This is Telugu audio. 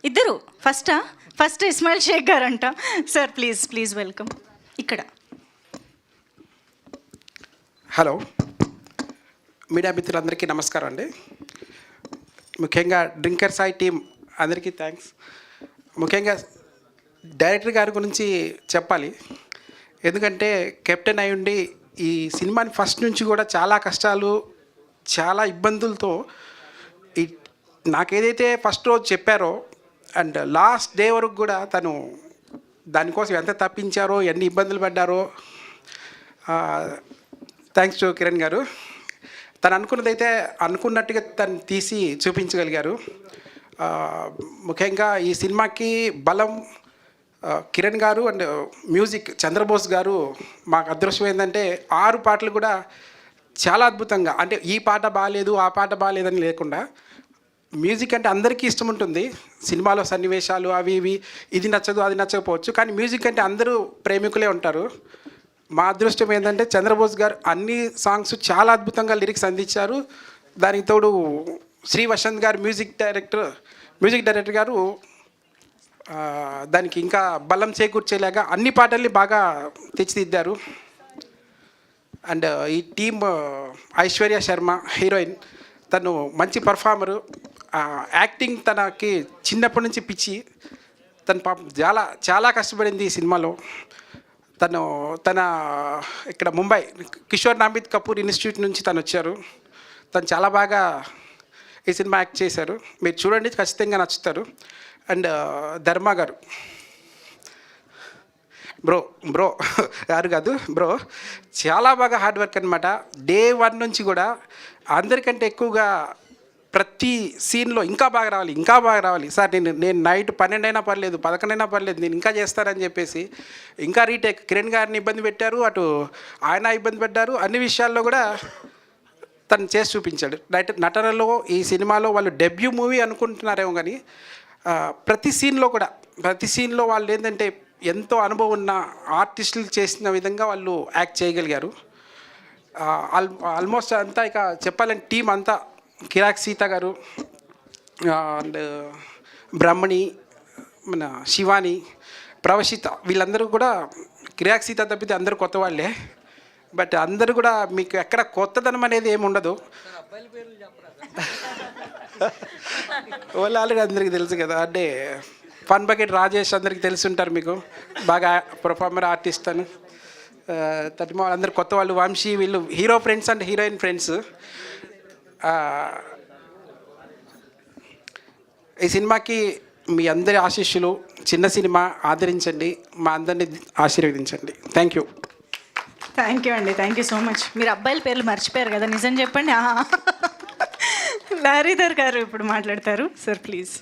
ఇద్దరు ఫస్ట్ ఇస్మాయిల్ షేక్ గారు అంట. Sir please welcome. ఇక్కడ హలో మీడియా మిత్రులందరికీ నమస్కారం అండి. ముఖ్యంగా డ్రింకర్ సాయి టీం అందరికీ థ్యాంక్స్. ముఖ్యంగా డైరెక్టర్ గారి గురించి చెప్పాలి. ఎందుకంటే కెప్టెన్ అయి ఉండి ఈ సినిమాని ఫస్ట్ నుంచి కూడా చాలా కష్టాలు చాలా ఇబ్బందులతో నాకేదైతే ఫస్ట్ రోజు చెప్పారో అండ్ లాస్ట్ డే వరకు కూడా తను దానికోసం ఎంత తప్పించారో ఎన్ని ఇబ్బందులు పడ్డారో. థ్యాంక్స్ టు కిరణ్ గారు. తను అనుకున్నదైతే అనుకున్నట్టుగా తను తీసి చూపించగలిగారు. ముఖ్యంగా ఈ సినిమాకి బలం కిరణ్ గారు అండ్ మ్యూజిక్ చంద్రబోస్ గారు. మాకు అదృష్టం ఏంటంటే 6 పాటలు కూడా చాలా అద్భుతంగా, అంటే ఈ పాట బాగాలేదు ఆ పాట బాగాలేదని లేకుండా, మ్యూజిక్ అంటే అందరికీ ఇష్టం ఉంటుంది. సినిమాలో సన్నివేశాలు అవి ఇవి ఇది నచ్చదు అది నచ్చకపోవచ్చు, కానీ మ్యూజిక్ అంటే అందరూ ప్రేమికులే ఉంటారు. మా అదృష్టం ఏంటంటే చంద్రబోస్ గారు అన్ని సాంగ్స్ చాలా అద్భుతంగా లిరిక్స్ అందించారు. దానికి తోడు శ్రీ వసంత్ గారు మ్యూజిక్ డైరెక్టర్ గారు దానికి ఇంకా బలం చేకూర్చేలాగా అన్ని పాటల్ని బాగా తెచ్చిదిద్దారు. అండ్ ఈ టీమ్ ఐశ్వర్య శర్మ హీరోయిన్, తను మంచి పర్ఫార్మరు. యాక్టింగ్ తనకి చిన్నప్పటి నుంచి పిచ్చి. తను పాపం చాలా కష్టపడింది ఈ సినిమాలో. తన ఇక్కడ ముంబై కిషోర్ నామిత్ కపూర్ ఇన్స్టిట్యూట్ నుంచి తను వచ్చారు. తను చాలా బాగా ఈ సినిమా యాక్ట్ చేశారు. మీరు చూడండి, ఖచ్చితంగా నచ్చుతారు. అండ్ ధర్మ గారు బ్రో చాలా బాగా హార్డ్ వర్క్ అనమాట. డే 1 నుంచి కూడా అందరికంటే ఎక్కువగా ప్రతి సీన్లో ఇంకా బాగా రావాలి సార్, నేను నైట్ 12 అయినా పర్లేదు 11 అయినా పర్లేదు నేను ఇంకా చేస్తానని చెప్పేసి ఇంకా రీటేక్. కిరణ్ గారిని ఇబ్బంది పెట్టారు, అటు ఆయన ఇబ్బంది పెట్టారు. అన్ని విషయాల్లో కూడా తను చేసి చూపించాడు. నటనలో ఈ సినిమాలో వాళ్ళు డెబ్యూ మూవీ అనుకుంటున్నారేమో కానీ ప్రతి సీన్లో వాళ్ళు ఏంటంటే ఎంతో అనుభవం ఉన్న ఆర్టిస్టులు చేసిన విధంగా వాళ్ళు యాక్ట్ చేయగలిగారు. ఆల్మోస్ట్ అంతా ఇక చెప్పాలంటే టీం అంతా కిరాక్ సీత గారు అండ్ బ్రహ్మణి, మన శివాని, ప్రవశిత, వీళ్ళందరూ కూడా కిరాక్ సీత తప్పితే అందరూ కొత్త వాళ్ళే. బట్ అందరూ కూడా మీకు ఎక్కడ కొత్తదనం అనేది ఏమి ఉండదు. వాళ్ళు ఆల్రెడీ అందరికీ తెలుసు కదా. అంటే ఫన్ బకెట్ రాజేష్ అందరికీ తెలిసి ఉంటారు, మీకు బాగా పర్ఫార్మర్ ఆర్టిస్ట్ అని. తటిమా వాళ్ళందరూ కొత్త వాళ్ళు. వంశీ, వీళ్ళు hero friends and heroine friends. ఈ సినిమాకి మీ అందరి ఆశీస్సులు, చిన్న సినిమా ఆదరించండి, మా అందరినీ ఆశీర్వదించండి. థ్యాంక్ యూ అండి. Thank you so much. మీరు అబ్బాయిల పేర్లు మర్చిపోయారు కదా, నిజం చెప్పండి. లారీధర్ గారు ఇప్పుడు మాట్లాడతారు. Sir please.